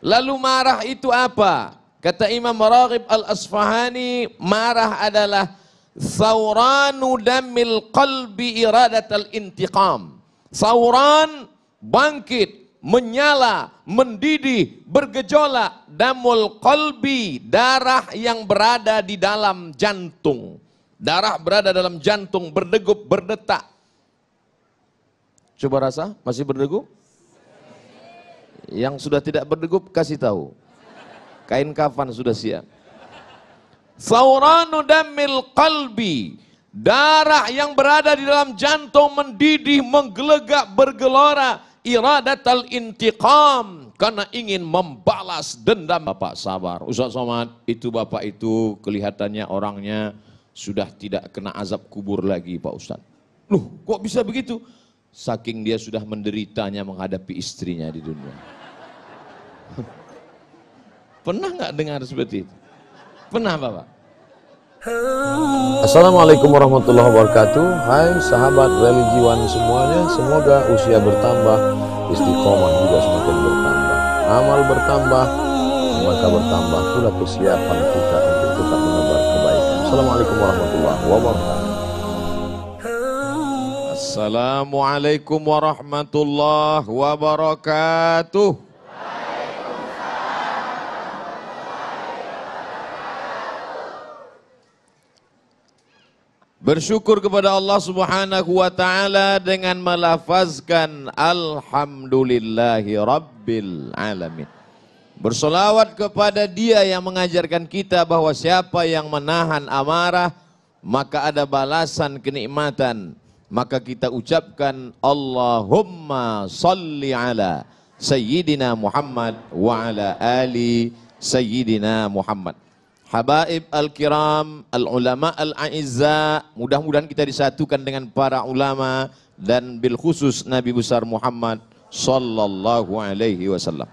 Lalu marah itu apa? Kata Imam Raghib Al-Asfahani, marah adalah sauranu damil qalbi iradatal intiqam. Sauran, bangkit, menyala, mendidih, bergejolak. Damul qalbi, darah yang berada di dalam jantung. Darah berada dalam jantung, berdegup, berdetak. Coba rasa, masih berdegup? Yang sudah tidak berdegup, kasih tahu. Kain kafan sudah siap. Sauranu damil qalbi, darah yang berada di dalam jantung mendidih, menggelegak, bergelora. Iradatal intiqam, karena ingin membalas dendam. Bapak sabar, Ustaz Somad, itu bapak itu kelihatannya orangnya sudah tidak kena azab kubur lagi Pak Ustaz. Loh, kok bisa begitu? Saking dia sudah menderitanya menghadapi istrinya di dunia. Pernah nggak dengar seperti itu? Pernah Bapak? Assalamualaikum warahmatullahi wabarakatuh. Hai sahabat religiwan semuanya, semoga usia bertambah, istiqomah juga semakin bertambah, amal bertambah, maka bertambah pula kesiapan kita untuk tetap menebar kebaikan. Assalamualaikum warahmatullahi wabarakatuh. Assalamualaikum warahmatullahi wabarakatuh. Bersyukur kepada Allah Subhanahu wa ta'ala dengan melafazkan alhamdulillahi rabbil alamin. Bersolawat kepada Dia yang mengajarkan kita bahwa siapa yang menahan amarah maka ada balasan kenikmatan. Maka kita ucapkan Allahumma salli ala Sayyidina Muhammad wa ala ali Sayyidina Muhammad. Habaib al-kiram, al-ulama al-a'izza, mudah-mudahan kita disatukan dengan para ulama dan bil khusus Nabi besar Muhammad sallallahu alaihi wasallam.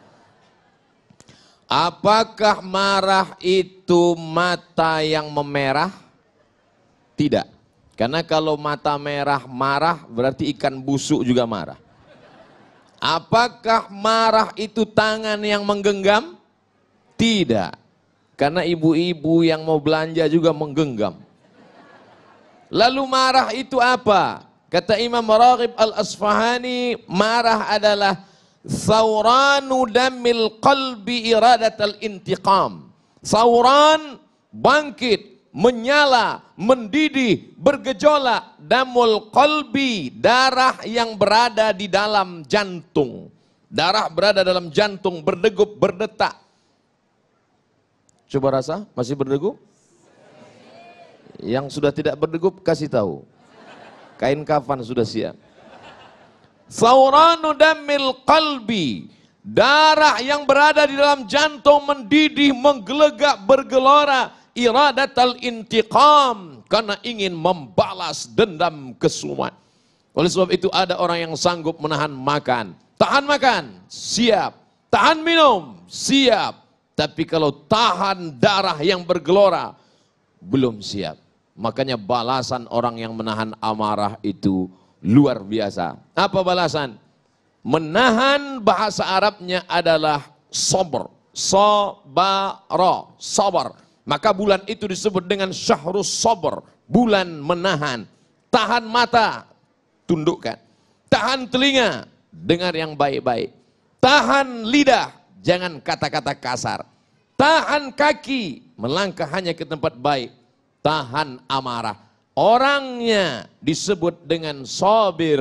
Apakah marah itu mata yang memerah? Tidak. Karena kalau mata merah marah berarti ikan busuk juga marah. Apakah marah itu tangan yang menggenggam? Tidak. Karena ibu-ibu yang mau belanja juga menggenggam. Lalu marah itu apa? Kata Imam Raghib Al-Asfahani, marah adalah sauranu damil qalbi iradatal intiqam. Sauran, bangkit, menyala, mendidih, bergejolak. Damul qalbi, darah yang berada di dalam jantung. Darah berada dalam jantung, berdegup, berdetak. Coba rasa, masih berdegup? Yang sudah tidak berdegup, kasih tahu. Kain kafan sudah siap. Sauranu damil qalbi, darah yang berada di dalam jantung mendidih, menggelegak, bergelora. Iradatal intiqam, karena ingin membalas dendam kesumat. Oleh sebab itu ada orang yang sanggup menahan makan. Tahan makan, siap. Tahan minum, siap. Tapi kalau tahan darah yang bergelora, belum siap. Makanya balasan orang yang menahan amarah itu luar biasa. Apa balasan? Menahan bahasa Arabnya adalah sabr. Sabara, sabar. Maka bulan itu disebut dengan syahrus sabr. Bulan menahan. Tahan mata, tundukkan. Tahan telinga, dengar yang baik-baik. Tahan lidah, jangan kata-kata kasar. Tahan kaki, melangkah hanya ke tempat baik. Tahan amarah. Orangnya disebut dengan sabir.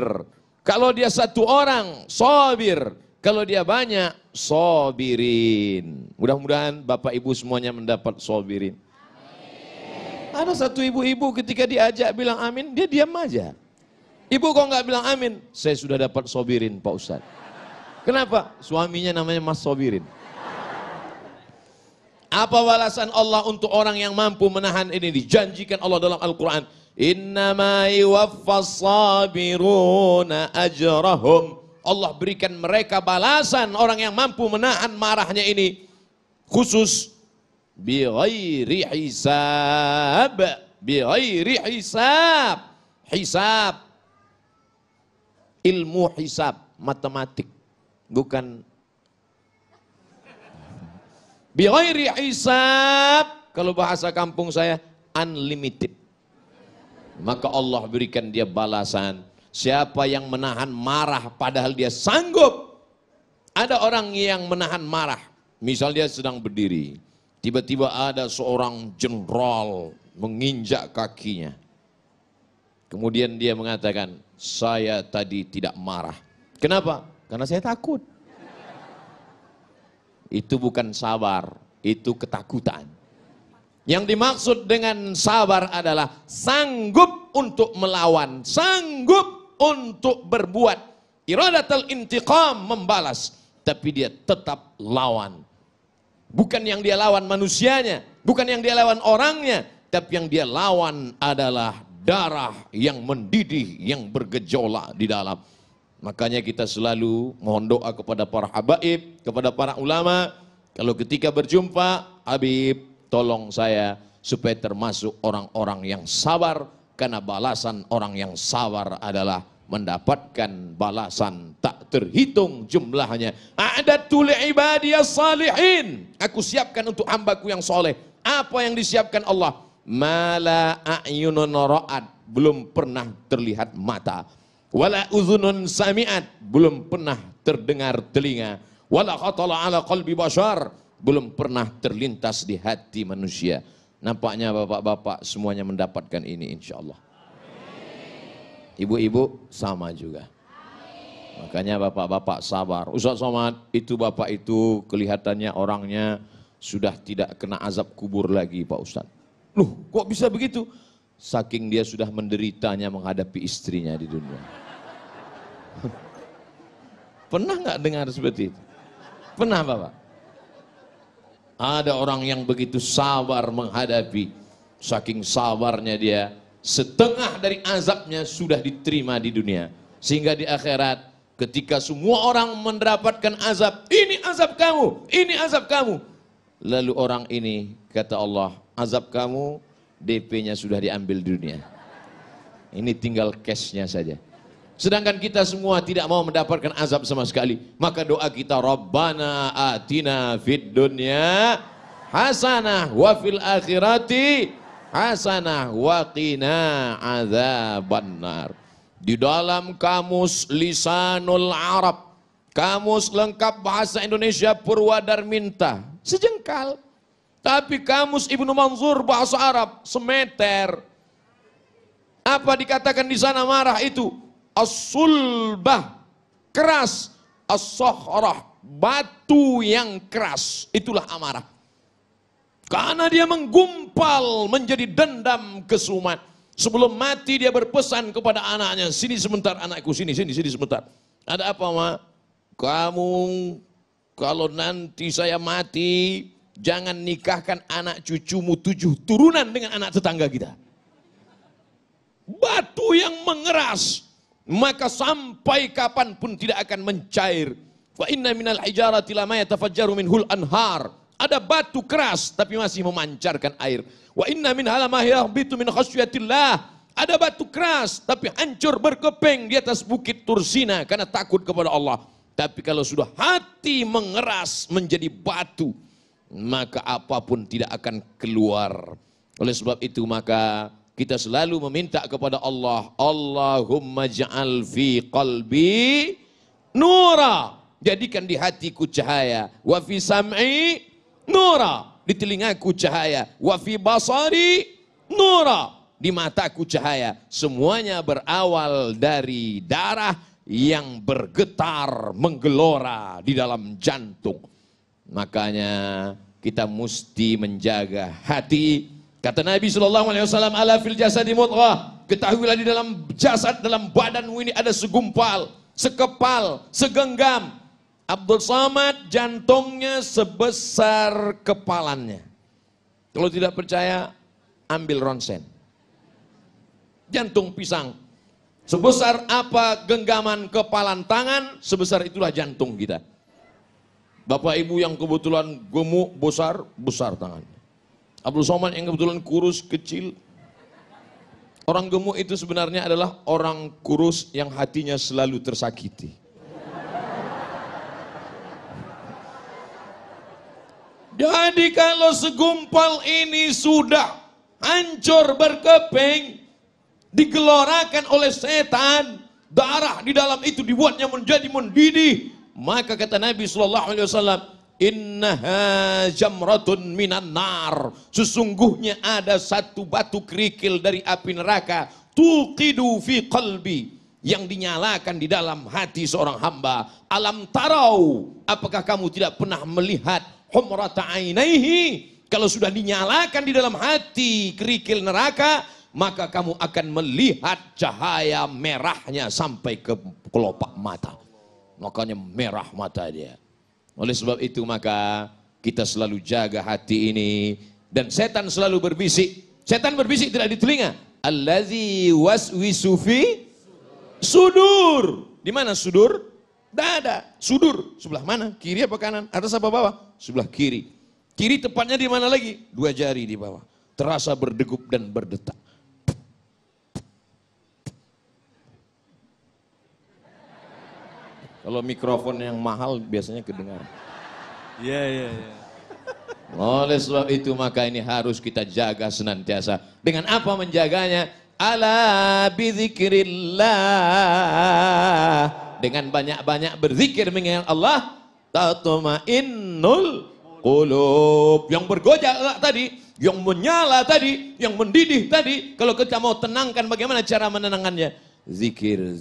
Kalau dia satu orang, sabir. Kalau dia banyak, sabirin. Mudah-mudahan Bapak Ibu semuanya mendapat sabirin. Amin. Ada satu ibu-ibu ketika diajak bilang amin, dia diam aja. Ibu kok nggak bilang amin? Saya sudah dapat sabirin Pak Ustadz. Kenapa? Suaminya namanya Mas Sabirin. Apa balasan Allah untuk orang yang mampu menahan ini? Dijanjikan Allah dalam Al-Quran. Innama yuwaffas sabiruna ajrahum. Allah berikan mereka balasan orang yang mampu menahan marahnya ini. Khusus. Bi ghairi hisab. Bi ghairi hisab. Hisab. Ilmu hisab. Matematik. Bukan Bighairi hisab, kalau bahasa kampung saya unlimited. Maka Allah berikan dia balasan. Siapa yang menahan marah padahal dia sanggup. Ada orang yang menahan marah, misal dia sedang berdiri, tiba-tiba ada seorang jenderal menginjak kakinya. Kemudian dia mengatakan, saya tadi tidak marah. Kenapa? Karena saya takut. Itu bukan sabar, itu ketakutan. Yang dimaksud dengan sabar adalah sanggup untuk melawan, sanggup untuk berbuat. Iradatul intiqam, membalas, tapi dia tetap lawan. Bukan yang dia lawan manusianya, bukan yang dia lawan orangnya, tapi yang dia lawan adalah darah yang mendidih, yang bergejolak di dalam. Makanya kita selalu mohon doa kepada para habaib, kepada para ulama. Kalau ketika berjumpa, Habib, tolong saya supaya termasuk orang-orang yang sabar. Karena balasan orang yang sabar adalah mendapatkan balasan tak terhitung jumlahnya. A'dadtu li'ibadiyas salihin. Aku siapkan untuk hambaku yang soleh. Apa yang disiapkan Allah? Mala a'yunun ra'ad, belum pernah terlihat mata. Wala uzunun sami'at, belum pernah terdengar telinga. Wala khatala ala qalbi bashar, belum pernah terlintas di hati manusia. Nampaknya bapak-bapak semuanya mendapatkan ini insyaallah. Ibu-ibu sama juga. Makanya bapak-bapak sabar. Ustaz Somad, itu bapak itu kelihatannya orangnya sudah tidak kena azab kubur lagi Pak Ustaz. Loh, kok bisa begitu? Saking dia sudah menderitanya menghadapi istrinya di dunia. Pernah nggak dengar seperti itu? Pernah Bapak? Ada orang yang begitu sabar menghadapi, saking sabarnya dia, setengah dari azabnya sudah diterima di dunia. Sehingga di akhirat, ketika semua orang mendapatkan azab, ini azab kamu, ini azab kamu. Lalu orang ini, kata Allah, azab kamu, DP-nya sudah diambil di dunia. Ini tinggal cash-nya saja. Sedangkan kita semua tidak mau mendapatkan azab sama sekali. Maka doa kita, Rabbana atina fid dunya hasanah wa fil akhirati hasanah wa qina adzabannar. Di dalam kamus Lisanul Arab, kamus lengkap bahasa Indonesia Purwadarminta, sejengkal. Tapi kamus Ibnu Manzur bahasa Arab semeter. Apa dikatakan di sana marah itu? As-sulbah, keras. As-sakhrah, batu yang keras. Itulah amarah. Karena dia menggumpal menjadi dendam kesumat. Sebelum mati dia berpesan kepada anaknya, sini sebentar anakku, sini sebentar. Ada apa Ma? Kamu kalau nanti saya mati, jangan nikahkan anak cucumu 7 turunan dengan anak tetangga kita. Batu yang mengeras, maka sampai kapanpun tidak akan mencair. Wa inna minal hijarati lama yatafajjaru minhul anhar. Ada batu keras tapi masih memancarkan air. Wa inna min halama yahbitu min khasyatillah. Ada batu keras tapi hancur berkeping di atas bukit Tursina karena takut kepada Allah. Tapi kalau sudah hati mengeras menjadi batu, maka apapun tidak akan keluar. Oleh sebab itu maka kita selalu meminta kepada Allah, Allahumma ja'al fi qalbi nura, jadikan di hatiku cahaya, wa fi sam'i nura, di telingaku cahaya, wa fi basari nura, di mataku cahaya. Semuanya berawal dari darah yang bergetar menggelora di dalam jantung. Makanya kita mesti menjaga hati. Kata Nabi SAW, ala fil jasadi mudghah, ketahuilah di dalam jasad, dalam badanmu ini ada segumpal, sekepal, segenggam. Abdul Somad jantungnya sebesar kepalannya. Kalau tidak percaya, ambil ronsen. Jantung pisang. Sebesar apa genggaman kepalan tangan, sebesar itulah jantung kita. Bapak ibu yang kebetulan gemuk, besar tangannya. Abdul Somad yang kebetulan kurus, kecil. Orang gemuk itu sebenarnya adalah orang kurus yang hatinya selalu tersakiti. Jadi kalau segumpal ini sudah hancur berkeping, digelorakan oleh setan, darah di dalam itu dibuatnya menjadi mendidih, maka kata Nabi SAW, innaha jamratun minan nar, sesungguhnya ada satu batu kerikil dari api neraka, tuqidu fi qalbi, yang dinyalakan di dalam hati seorang hamba. Alam tarau, apakah kamu tidak pernah melihat humrata ainaihi, kalau sudah dinyalakan di dalam hati kerikil neraka, maka kamu akan melihat cahaya merahnya sampai ke kelopak mata. Makanya merah mata dia. Oleh sebab itu maka kita selalu jaga hati ini. Dan setan selalu berbisik. Setan berbisik tidak di telinga. Allazi waswisu fi sudur. Di mana sudur? Dada. Sudur sebelah mana? Kiri apa kanan? Atas apa bawah? Sebelah kiri. Kiri tepatnya di mana lagi? 2 jari di bawah. Terasa berdegup dan berdetak. Kalau mikrofon yang mahal biasanya kedengar. Iya. Oleh sebab itu maka ini harus kita jaga senantiasa. Dengan apa menjaganya? Ala bizikrillah. Dengan banyak-banyak berzikir mengingat Allah, tatmainnul qulub. Yang bergojak tadi, yang menyala tadi, yang mendidih tadi, kalau kita mau tenangkan, bagaimana cara menenangkannya? Zikir.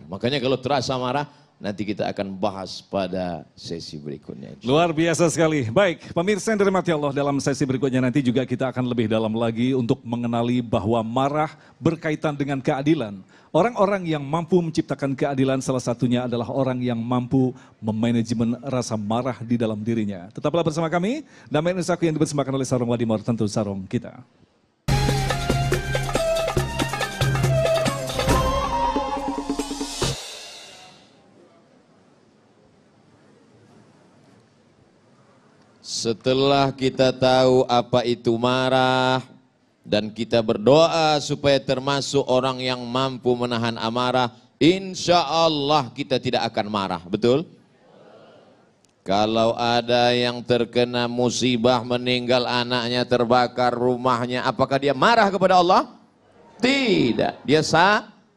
Makanya kalau terasa marah, nanti kita akan bahas pada sesi berikutnya. Luar biasa sekali. Baik, pemirsa yang dirahmati Allah, dalam sesi berikutnya nanti juga kita akan lebih dalam lagi untuk mengenali bahwa marah berkaitan dengan keadilan. Orang-orang yang mampu menciptakan keadilan salah satunya adalah orang yang mampu memanajemen rasa marah di dalam dirinya. Tetaplah bersama kami, Damai Nusaku yang dipersembahkan oleh Sarung Wadimor, tentu sarung kita. Setelah kita tahu apa itu marah dan kita berdoa supaya termasuk orang yang mampu menahan amarah, insya Allah kita tidak akan marah, betul? Kalau ada yang terkena musibah, meninggal anaknya, terbakar rumahnya, apakah dia marah kepada Allah? Tidak, dia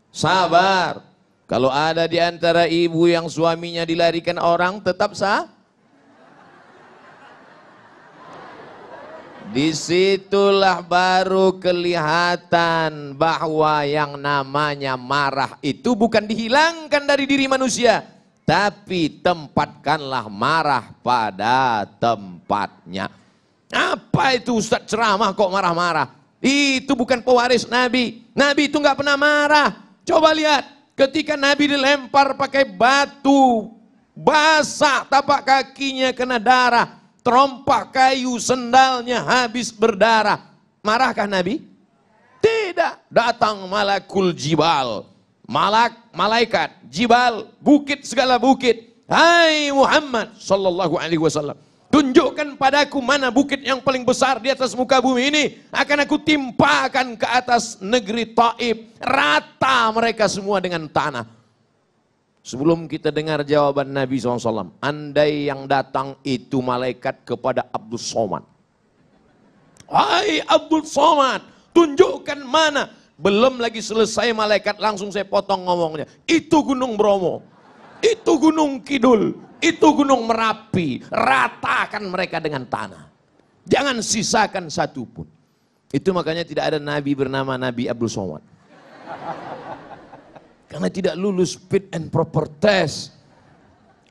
sabar. Kalau ada di antara ibu yang suaminya dilarikan orang, tetap disitulah baru kelihatan bahwa yang namanya marah itu bukan dihilangkan dari diri manusia, tapi tempatkanlah marah pada tempatnya. Apa itu Ustaz ceramah kok marah-marah? Itu bukan pewaris Nabi. Nabi itu nggak pernah marah. Coba lihat, ketika Nabi dilempar pakai batu, basah tapak kakinya kena darah, terompak kayu sendalnya habis berdarah. Marahkah Nabi? Tidak. Datang malakul jibal. Malaikat, jibal, bukit, segala bukit. Hai Muhammad sallallahu alaihi wasallam, tunjukkan padaku mana bukit yang paling besar di atas muka bumi ini. Akan aku timpakan ke atas negeri Taif. Rata mereka semua dengan tanah. Sebelum kita dengar jawaban Nabi SAW, andai yang datang itu malaikat kepada Abdul Somad. Hai Abdul Somad, tunjukkan mana. Belum lagi selesai malaikat langsung saya potong ngomongnya. Itu Gunung Bromo, itu Gunung Kidul, itu Gunung Merapi. Ratakan mereka dengan tanah. Jangan sisakan satu pun. Itu makanya tidak ada Nabi bernama Nabi Abdul Somad. Karena tidak lulus fit and proper test.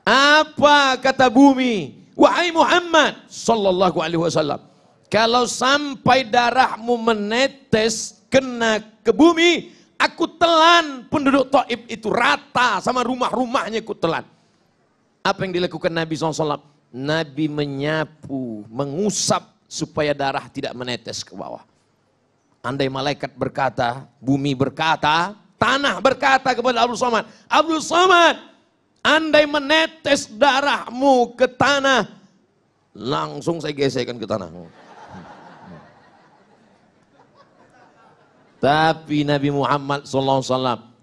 Apa kata bumi? Wahai Muhammad sallallahu alaihi wasallam, kalau sampai darahmu menetes kena ke bumi, aku telan penduduk Taif itu rata sama rumah-rumahnya, aku telan. Apa yang dilakukan Nabi SAW? Nabi menyapu, mengusap supaya darah tidak menetes ke bawah. Andai malaikat berkata, bumi berkata, tanah berkata kepada Abdul Somad, Abdul Somad, andai menetes darahmu ke tanah, langsung saya gesekkan ke tanah. Tapi Nabi Muhammad SAW,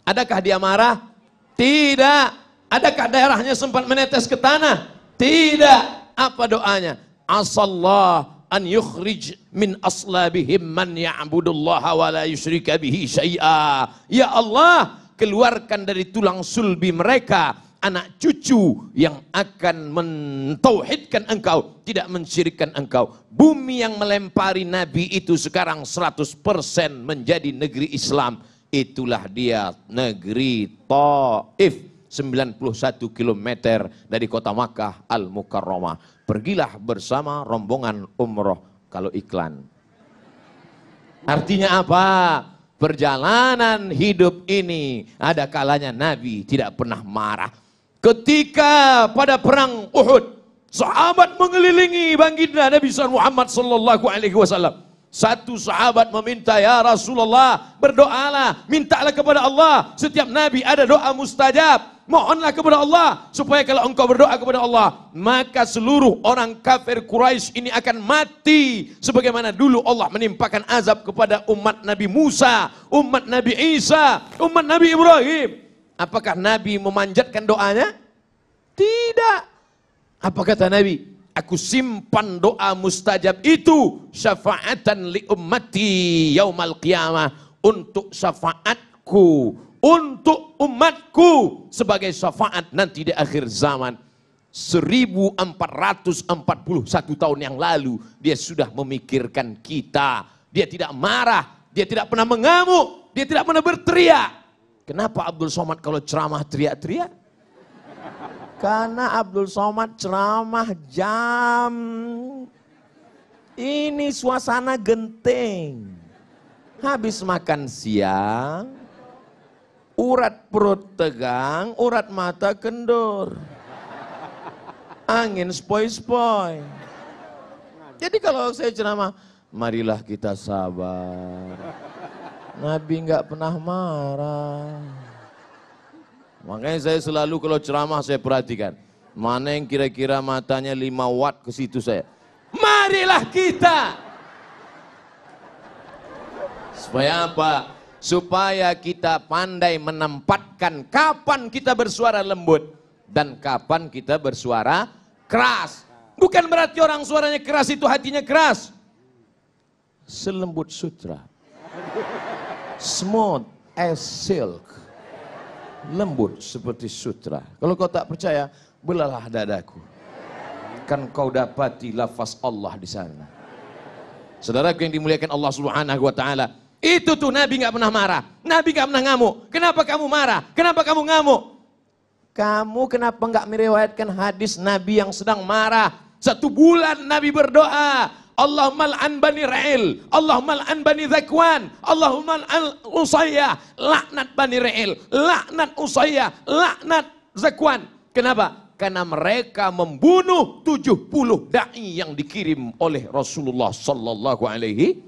adakah dia marah? Tidak. Adakah darahnya sempat menetes ke tanah? Tidak. Apa doanya? asallah an yukhrij min aslabihim man ya'budullaha wa la yusyrika bihi syai'a. Ya Allah, keluarkan dari tulang sulbi mereka anak cucu yang akan mentauhidkan engkau, tidak mensyirikkan engkau. Bumi yang melempari Nabi itu sekarang 100% menjadi negeri Islam. Itulah dia negeri Taif, 91 km dari kota Makkah Al-Mukarramah. Pergilah bersama rombongan umroh kalau iklan. Artinya apa? Perjalanan hidup ini ada kalanya Nabi tidak pernah marah. Ketika pada perang Uhud, sahabat mengelilingi baginda Nabi Muhammad sallallahu alaihi wasallam. Satu sahabat meminta, ya Rasulullah, berdoalah, mintalah kepada Allah. Setiap Nabi ada doa mustajab. Mohonlah kepada Allah supaya kalau engkau berdoa kepada Allah, maka seluruh orang kafir Quraisy ini akan mati sebagaimana dulu Allah menimpakan azab kepada umat Nabi Musa, umat Nabi Isa, umat Nabi Ibrahim. Apakah Nabi memanjatkan doanya? Tidak. Apa kata Nabi? Aku simpan doa mustajab itu syafaatan li ummati yaumal qiyamah, untuk syafaatku, untuk umatku sebagai syafaat nanti di akhir zaman. 1441 tahun yang lalu dia sudah memikirkan kita. Dia tidak marah, dia tidak pernah mengamuk, dia tidak pernah berteriak. Kenapa Abdul Somad kalau ceramah teriak-teriak? Karena Abdul Somad ceramah jam ini suasana genting. Habis makan siang, urat perut tegang, urat mata kendur. Angin spoi-spoi. Jadi kalau saya ceramah, marilah kita sabar. Nabi nggak pernah marah. Makanya saya selalu kalau ceramah saya perhatikan, mana yang kira-kira matanya 5 watt ke situ saya. Marilah kita. Supaya apa? Supaya kita pandai menempatkan kapan kita bersuara lembut dan kapan kita bersuara keras. Bukan berarti orang suaranya keras itu hatinya keras. Selembut sutra. Smooth as silk. Lembut seperti sutra. Kalau kau tak percaya, belalah dadaku. Kan kau dapati lafaz Allah di sana. Saudaraku yang dimuliakan Allah Subhanahu wa taala, itu tuh Nabi nggak pernah marah. Nabi nggak pernah ngamuk. Kenapa kamu marah? Kenapa kamu ngamuk? Kamu kenapa nggak meriwayatkan hadis Nabi yang sedang marah? 1 bulan Nabi berdoa, Allahumma al'an bani Ra'il, Allahumma al'an bani Zakwan, Allahumma al'an Usayyah, laknat bani Ra'il, laknat Usayyah, laknat Zakwan. Kenapa? Karena mereka membunuh 70 da'i yang dikirim oleh Rasulullah sallallahu alaihi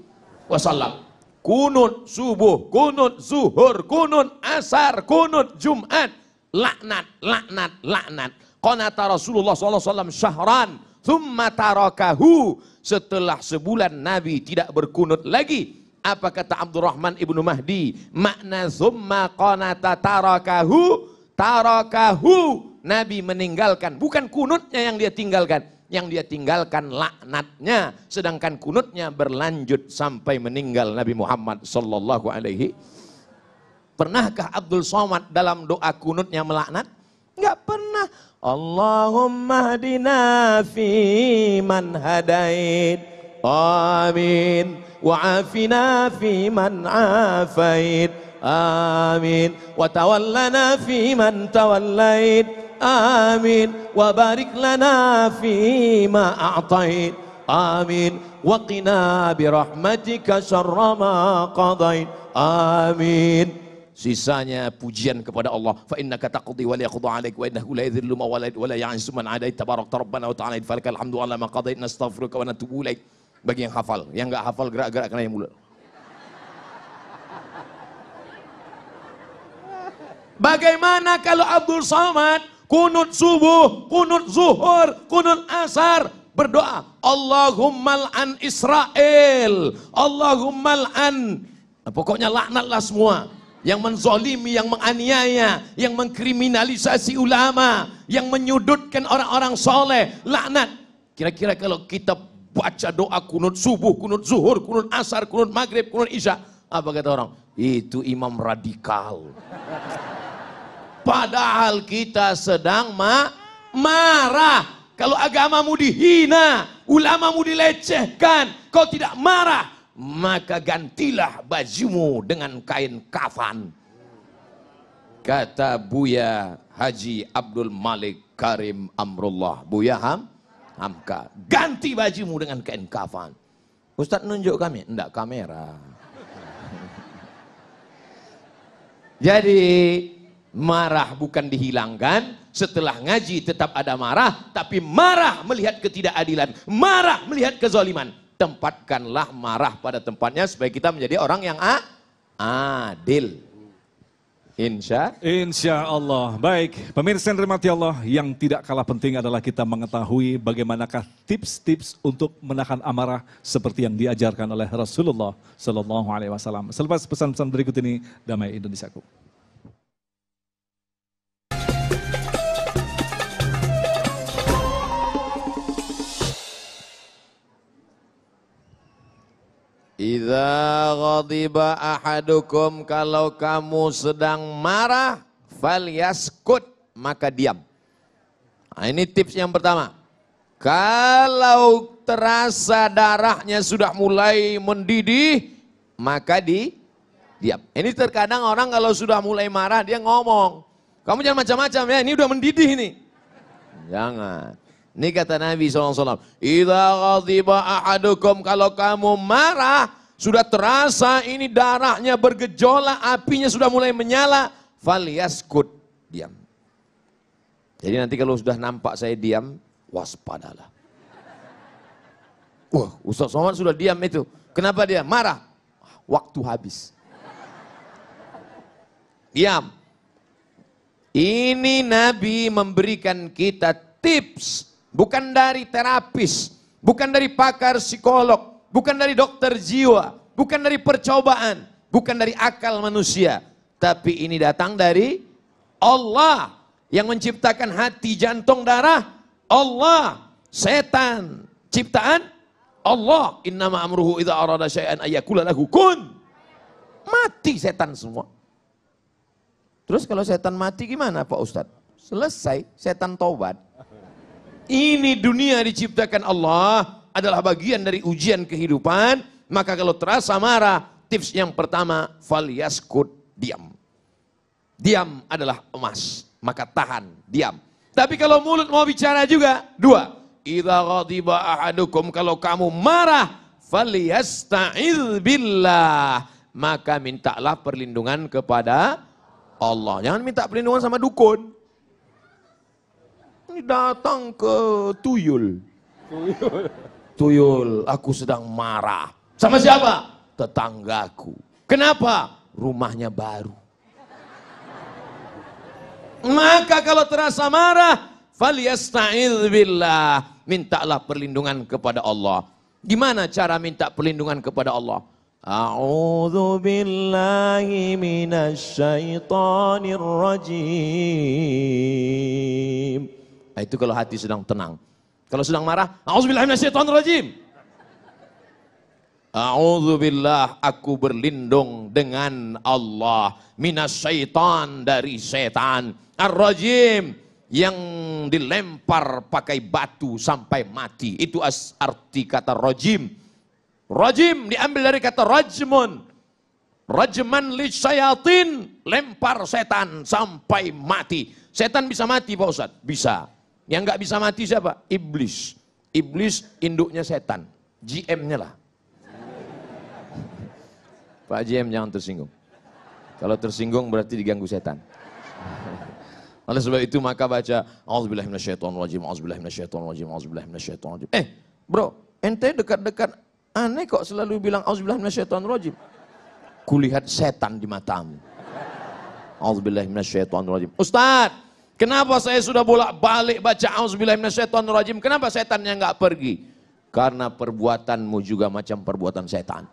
wasallam. Kunut subuh, kunut zuhur, kunut asar, kunut Jumat, laknat, laknat, laknat. Qanata Rasulullah sallallahu alaihi wasallam syahran, thumma tarakahu. Setelah sebulan Nabi tidak berkunut lagi. Apa kata Abdurrahman ibnu Mahdi? Makna thumma qanata tarakahu, tarakahu. Nabi meninggalkan, bukan kunutnya yang dia tinggalkan. Yang dia tinggalkan laknatnya. Sedangkan kunutnya berlanjut sampai meninggal Nabi Muhammad sallallahu alaihi. Pernahkah Abdul Somad dalam doa kunutnya melaknat? Enggak pernah. Allahumma hadina fi man hadait, amin, wa afina fi man afait, amin, wa tawallana fi man tawallait, amin, wa barik lana fi ma a'tait, amin, wa qina bi rahmatika syarra ma qadait, amin. Sisanya pujian kepada Allah. Fa innaka taqdi wa la yaqda 'alaik wa innahu la yadhillu man walait wa la ya'izzu man 'adait tabarakta rabbana wa ta'ala falakal hamdu 'ala ma qadait nastaghfiruka wa natubu ilaik. Bagi yang hafal, yang enggak hafal gerak-gerak kena yang mulut. Bagaimana kalau Abdul Somad kunut subuh, kunut zuhur, kunut asar berdoa, Allahumma al'an Israel, Allahumma al'an, pokoknya laknatlah semua yang menzolimi, yang menganiaya, yang mengkriminalisasi ulama, yang menyudutkan orang-orang soleh, laknat. Kira-kira kalau kita baca doa kunut subuh, kunut zuhur, kunut asar, kunut maghrib, kunut isya, apa kata orang? Itu imam radikal. Padahal kita sedang marah. Kalau agamamu dihina, ulamamu dilecehkan, kau tidak marah, maka gantilah bajumu dengan kain kafan. Kata Buya Haji Abdul Malik Karim Amrullah, Buya Hamka, ganti bajumu dengan kain kafan. Ustadz nunjuk kami, enggak kamera. Jadi marah bukan dihilangkan, setelah ngaji tetap ada marah, tapi marah melihat ketidakadilan, marah melihat kezaliman. Tempatkanlah marah pada tempatnya supaya kita menjadi orang yang adil. Insya Allah. Baik, pemirsa yang dirahmati Allah, yang tidak kalah penting adalah kita mengetahui bagaimanakah tips-tips untuk menahan amarah seperti yang diajarkan oleh Rasulullah Sallallahu Alaihi Wasallam. Selepas pesan-pesan berikut ini, damai Indonesiaku. Idza ghadiba ahadukum, kalau kamu sedang marah, falyaskut, maka diam. Nah, ini tips yang pertama. Kalau terasa darahnya sudah mulai mendidih, maka diam. Ini terkadang orang kalau sudah mulai marah dia ngomong, kamu jangan macam-macam ya, ini udah mendidih ini. Jangan. Ini kata Nabi SAW, idza ghadiba ahadukum, kalau kamu marah, sudah terasa ini darahnya bergejolak, apinya sudah mulai menyala, falyaskut, diam. Jadi nanti kalau sudah nampak saya diam, waspadalah. Wah, Ustaz Somad sudah diam itu. Kenapa dia? Marah. Waktu habis. Diam. Ini Nabi memberikan kita tips. Bukan dari terapis, bukan dari pakar psikolog, bukan dari dokter jiwa, bukan dari percobaan, bukan dari akal manusia. Tapi ini datang dari Allah yang menciptakan hati, jantung, darah. Allah, setan, ciptaan Allah. Innama amruhu idza arada syai'an ayyakula lahu kun. Mati setan semua. Terus kalau setan mati gimana Pak Ustadz? Selesai, setan taubat. Ini dunia diciptakan Allah, adalah bagian dari ujian kehidupan. Maka kalau terasa marah, tips yang pertama, falyaskut, diam. Diam adalah emas, maka tahan, diam. Tapi kalau mulut mau bicara juga, dua. Idza ghadiba ahadukum, kalau kamu marah, falyasta'idz billah, maka mintalah perlindungan kepada Allah. Jangan minta perlindungan sama dukun. Ini datang ke tuyul. Tuyul, aku sedang marah. Sama siapa? Tetanggaku. Kenapa? Rumahnya baru. Maka kalau terasa marah, falyasta'idz billah, mintalah perlindungan kepada Allah. Gimana cara minta perlindungan kepada Allah? A'udzu billahi minasyaitonir rajim. Nah, itu kalau hati sedang tenang. Kalau sedang marah, a'udzubillahi minasyaitonir rajim. A'udzubillah, aku berlindung dengan Allah, minasyaitan, dari setan, ar-rajim, yang dilempar pakai batu sampai mati. Itu arti kata rajim. Rajim diambil dari kata rajmun. Rajman lisyayatin, lempar setan sampai mati. Setan bisa mati Pak Ustadz? Bisa. Yang nggak bisa mati siapa? Iblis. Iblis induknya setan. GM-nya lah. Pak GM jangan tersinggung. Kalau tersinggung berarti diganggu setan. Oleh sebab itu maka baca auzubillahi minasyaitonirrajim, auzubillahi minasyaitonirrajim, auzubillahi minasyaitonirrajim. Bro, ente dekat-dekat aneh kok selalu bilang auzubillahi minasyaitonirrajim. Kulihat setan di matamu. Auzubillahi minasyaitonirrajim. Ustaz, kenapa saya sudah bolak-balik baca auzubillahi minasyaitonirrajim? Kenapa setannya enggak pergi? Karena perbuatanmu juga macam perbuatan setan.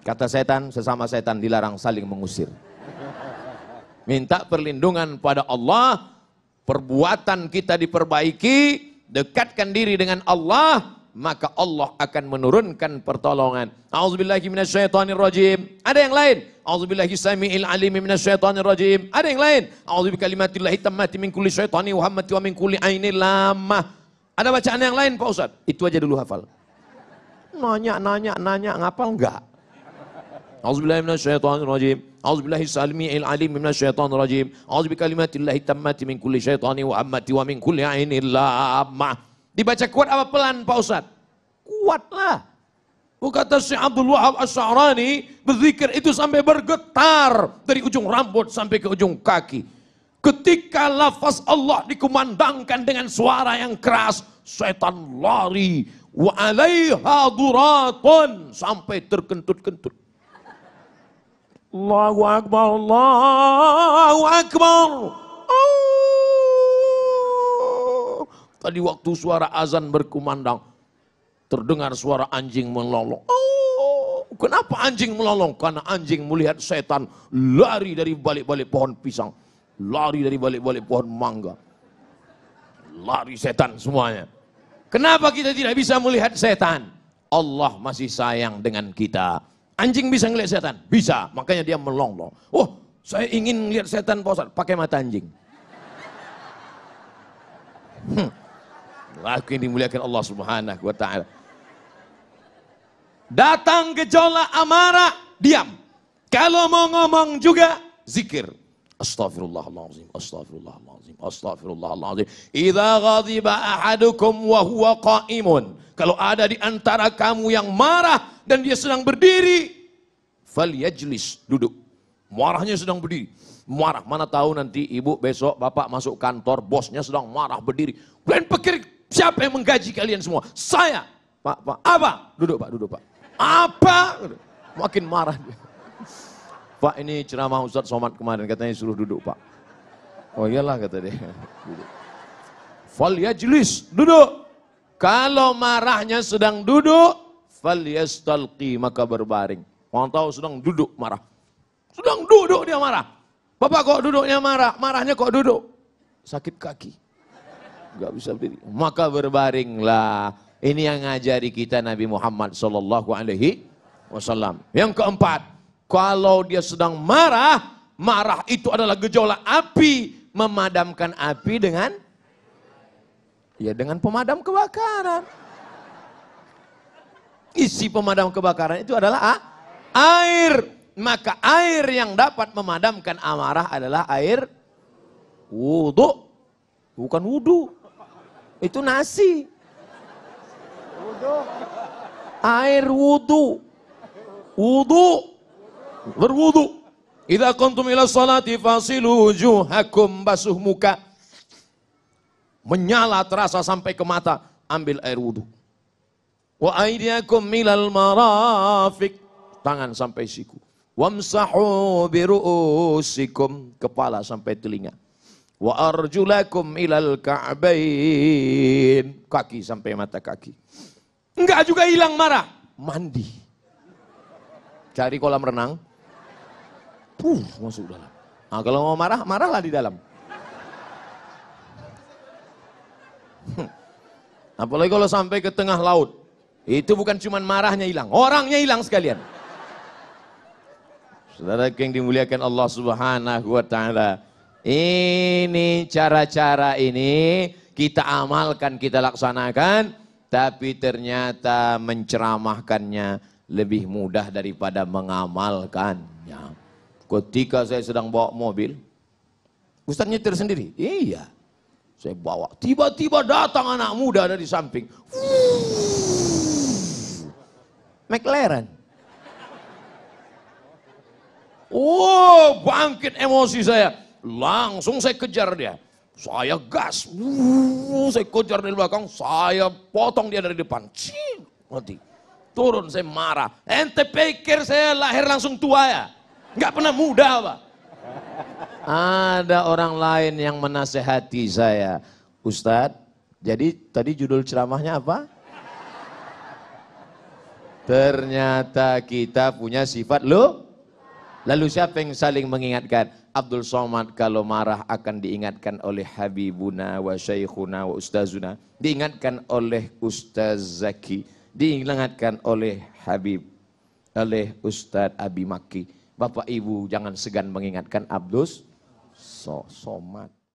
Kata setan, sesama setan dilarang saling mengusir. Minta perlindungan pada Allah, perbuatan kita diperbaiki, dekatkan diri dengan Allah, maka Allah akan menurunkan pertolongan. A'udzubillahi minasyaitonirrajim. Ada yang lain? A'udzubillahi samiil alim minasyaitonirrajim. Ada yang lain? A'udzubikalimatillahi tammati min kulli syaitani wa hammati wa min kulli ainil lamah. Ada bacaan yang lain Pak Ustaz? Itu aja dulu hafal. Nanya, ngapal enggak? A'udzubillahi minasyaitonirrajim. A'udzubillahi samiil alim minasyaitonirrajim. A'udzubikalimatillahi tammati min kulli syaitani wa hammati wa min kulli ainil lamah. Dibaca kuat apa pelan Pak Ustaz? Kuatlah. Kata Syekh Abdul Wahab Asy'arani, berzikir itu sampai bergetar dari ujung rambut sampai ke ujung kaki. Ketika lafaz Allah dikumandangkan dengan suara yang keras, setan lari. Wa 'alaiha duratun, sampai terkentut-kentut. Allahu Akbar, Allahu Akbar. Tadi waktu suara azan berkumandang, terdengar suara anjing melolong. Oh, kenapa anjing melolong? Karena anjing melihat setan lari dari balik-balik pohon pisang, lari dari balik-balik pohon mangga. Lari setan semuanya. Kenapa kita tidak bisa melihat setan? Allah masih sayang dengan kita. Anjing bisa melihat setan? Bisa, makanya dia melolong. Oh, saya ingin lihat setan Pak Ustaz, pakai mata anjing. Aku yang dimuliakan Allah Subhanahu wa ta'ala. Datang gejolak amarah, diam. Kalau mau ngomong juga, zikir. Astaghfirullahaladzim, astaghfirullahaladzim, astaghfirullahaladzim. Idza ghadiba ahadukum wa huwa qa'imun. Kalau ada di antara kamu yang marah dan dia sedang berdiri, falyajlis, duduk. Marahnya sedang berdiri. Marah, mana tahu nanti ibu besok bapak masuk kantor, bosnya sedang marah berdiri. Kalian pikir siapa yang menggaji kalian semua? Saya. Pak, apa? Duduk Pak. Apa? Makin marah dia. Pak, ini ceramah Ustadz Somad kemarin, katanya suruh duduk Pak. Oh iyalah kata dia. Duduk. Falyajlis, duduk. Kalau marahnya sedang duduk, falyastalqi, maka berbaring. Orang tahu sedang duduk marah. Sedang duduk dia marah. Bapak kok duduknya marah? Marahnya kok duduk? Sakit kaki. Gak bisa berdiri. Maka berbaringlah. Ini yang ngajari kita Nabi Muhammad sallallahu alaihi wasallam. Yang keempat, kalau dia sedang marah, marah itu adalah gejolak api. Memadamkan api dengan pemadam kebakaran. Isi pemadam kebakaran itu adalah air. Maka air yang dapat memadamkan amarah adalah air wudu. Bukan wudu. Itu nasi. Air wudu. Wudu. Berwudu. Idza kuntum ila sholati fasilu wujuhakum, basuh muka. Menyala terasa sampai ke mata, ambil air wudu. Wa aydiyakum milal marafiq, tangan sampai siku. Wamsahu biru'usikum, kepala sampai telinga. Wa arjulakum ilal ka'bain, kaki sampai mata kaki. Enggak juga hilang marah, mandi. Cari kolam renang, masuk dalam. Nah, kalau mau marah, marahlah di dalam. Apalagi kalau sampai ke tengah laut, itu bukan cuma marahnya hilang, orangnya hilang sekalian. Saudara yang dimuliakan Allah Subhanahu wa ta'ala, ini cara-cara ini kita amalkan, kita laksanakan, tapi ternyata menceramahkannya lebih mudah daripada mengamalkannya. Ketika saya sedang bawa mobil, Ustaz nyetir sendiri? Iya, saya bawa. Tiba-tiba datang anak muda dari samping. McLaren. Oh, bangkit emosi saya. Langsung saya kejar dia. Saya gas. Saya kejar dari belakang. Saya potong dia dari depan. Mati. Turun, saya marah. Ente pikir saya lahir langsung tua ya? Nggak pernah muda Pak. Ada orang lain yang menasehati saya. Ustadz, jadi tadi judul ceramahnya apa? Ternyata kita punya sifat lo. Lalu siapa yang saling mengingatkan? Abdul Somad kalau marah akan diingatkan oleh Habibuna wa Syekhuna wa Ustazuna, diingatkan oleh Ustaz Zaki, diingatkan oleh Habib, oleh Ustaz Abi Maki. Bapak Ibu jangan segan mengingatkan Abdul Somad.